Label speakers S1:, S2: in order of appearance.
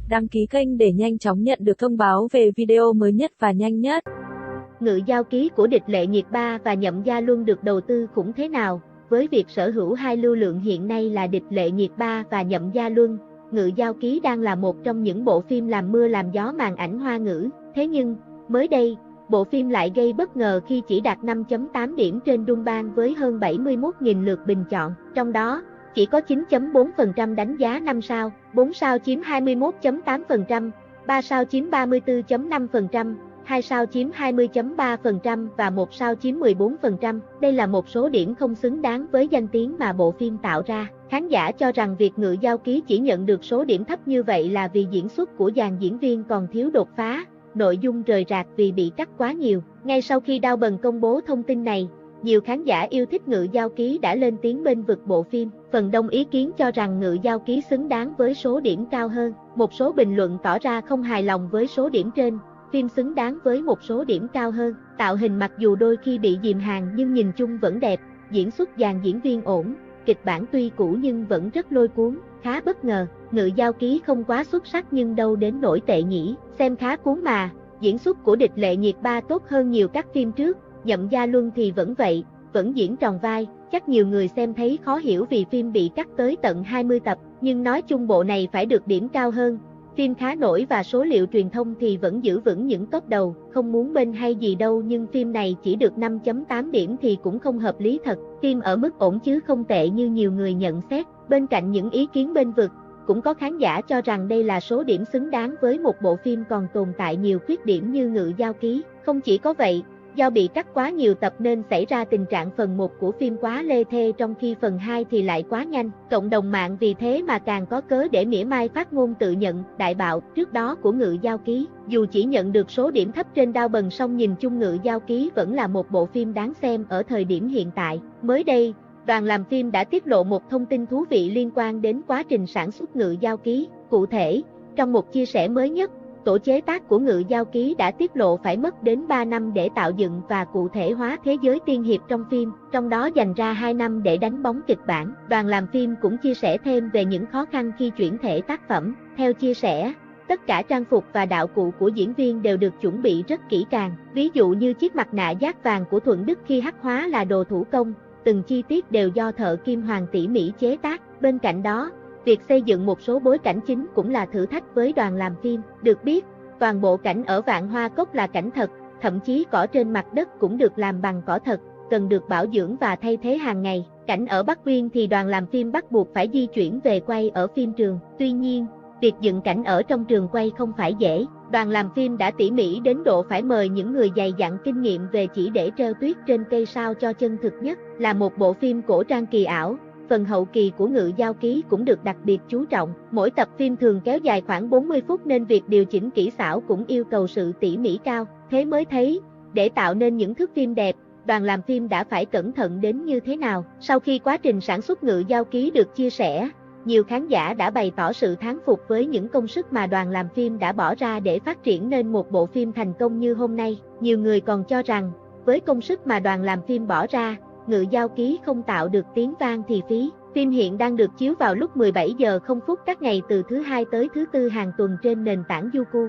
S1: Đăng ký kênh để nhanh chóng nhận được thông báo về video mới nhất và nhanh nhất.
S2: Ngự Giao Ký của Địch Lệ Nhiệt Ba và Nhậm Gia Luân được đầu tư khủng thế nào? Với việc sở hữu hai lưu lượng hiện nay là Địch Lệ Nhiệt Ba và Nhậm Gia Luân, Ngự Giao Ký đang là một trong những bộ phim làm mưa làm gió màn ảnh Hoa ngữ. Thế nhưng, mới đây, bộ phim lại gây bất ngờ khi chỉ đạt 5.8 điểm trên Dunban với hơn 71.000 lượt bình chọn. Trong đó, chỉ có 9.4% đánh giá 5 sao, 4 sao chiếm 21.8%, 3 sao chiếm 34.5%, 2 sao chiếm 20.3% và 1 sao chiếm 14%. Đây là một số điểm không xứng đáng với danh tiếng mà bộ phim tạo ra. Khán giả cho rằng việc Ngự Giao Ký chỉ nhận được số điểm thấp như vậy là vì diễn xuất của dàn diễn viên còn thiếu đột phá, nội dung rời rạc vì bị cắt quá nhiều. Ngay sau khi Đao Bần công bố thông tin này, nhiều khán giả yêu thích Ngự Giao Ký đã lên tiếng bênh vực bộ phim. Phần đông ý kiến cho rằng Ngự Giao Ký xứng đáng với số điểm cao hơn. Một số bình luận tỏ ra không hài lòng với số điểm trên. Phim xứng đáng với một số điểm cao hơn. Tạo hình mặc dù đôi khi bị dìm hàng nhưng nhìn chung vẫn đẹp, diễn xuất dàn diễn viên ổn, kịch bản tuy cũ nhưng vẫn rất lôi cuốn, khá bất ngờ. Ngự Giao Ký không quá xuất sắc nhưng đâu đến nỗi tệ nhỉ, xem khá cuốn mà. Diễn xuất của Địch Lệ Nhiệt Ba tốt hơn nhiều các phim trước, Nhậm Gia Luân thì vẫn vậy, vẫn diễn tròn vai. Chắc nhiều người xem thấy khó hiểu vì phim bị cắt tới tận 20 tập, nhưng nói chung bộ này phải được điểm cao hơn. Phim khá nổi và số liệu truyền thông thì vẫn giữ vững những top đầu, không muốn bênh hay gì đâu nhưng phim này chỉ được 5.8 điểm thì cũng không hợp lý thật. Phim ở mức ổn chứ không tệ như nhiều người nhận xét. Bên cạnh những ý kiến bênh vực, cũng có khán giả cho rằng đây là số điểm xứng đáng với một bộ phim còn tồn tại nhiều khuyết điểm như Ngự Giao Ký. Không chỉ có vậy, do bị cắt quá nhiều tập nên xảy ra tình trạng phần 1 của phim quá lê thê trong khi phần 2 thì lại quá nhanh. Cộng đồng mạng vì thế mà càng có cớ để mỉa mai phát ngôn tự nhận, đại bạo trước đó của Ngự Giao Ký. Dù chỉ nhận được số điểm thấp trên Đao Bần song nhìn chung Ngự Giao Ký vẫn là một bộ phim đáng xem ở thời điểm hiện tại. Mới đây, đoàn làm phim đã tiết lộ một thông tin thú vị liên quan đến quá trình sản xuất Ngự Giao Ký. Cụ thể, trong một chia sẻ mới nhất, tổ chế tác của Ngự Giao Ký đã tiết lộ phải mất đến 3 năm để tạo dựng và cụ thể hóa thế giới tiên hiệp trong phim, trong đó dành ra 2 năm để đánh bóng kịch bản. Đoàn làm phim cũng chia sẻ thêm về những khó khăn khi chuyển thể tác phẩm. Theo chia sẻ, tất cả trang phục và đạo cụ của diễn viên đều được chuẩn bị rất kỹ càng. Ví dụ như chiếc mặt nạ giác vàng của Thuận Đức khi hắc hóa là đồ thủ công, từng chi tiết đều do thợ kim hoàng tỉ mỉ chế tác. Bên cạnh đó, việc xây dựng một số bối cảnh chính cũng là thử thách với đoàn làm phim. Được biết, toàn bộ cảnh ở Vạn Hoa Cốc là cảnh thật, thậm chí cỏ trên mặt đất cũng được làm bằng cỏ thật, cần được bảo dưỡng và thay thế hàng ngày. Cảnh ở Bắc Uyên thì đoàn làm phim bắt buộc phải di chuyển về quay ở phim trường. Tuy nhiên, việc dựng cảnh ở trong trường quay không phải dễ. Đoàn làm phim đã tỉ mỉ đến độ phải mời những người dày dặn kinh nghiệm về chỉ để treo tuyết trên cây sao cho chân thực nhất. Là một bộ phim cổ trang kỳ ảo, phần hậu kỳ của Ngự Giao Ký cũng được đặc biệt chú trọng. Mỗi tập phim thường kéo dài khoảng 40 phút nên việc điều chỉnh kỹ xảo cũng yêu cầu sự tỉ mỉ cao. Thế mới thấy, để tạo nên những thước phim đẹp, đoàn làm phim đã phải cẩn thận đến như thế nào. Sau khi quá trình sản xuất Ngự Giao Ký được chia sẻ, nhiều khán giả đã bày tỏ sự thán phục với những công sức mà đoàn làm phim đã bỏ ra để phát triển nên một bộ phim thành công như hôm nay. Nhiều người còn cho rằng, với công sức mà đoàn làm phim bỏ ra, Ngự Giao Ký không tạo được tiếng vang thì phí. Phim hiện đang được chiếu vào lúc 17 giờ 0 phút các ngày từ thứ Hai tới thứ Tư hàng tuần trên nền tảng Youku.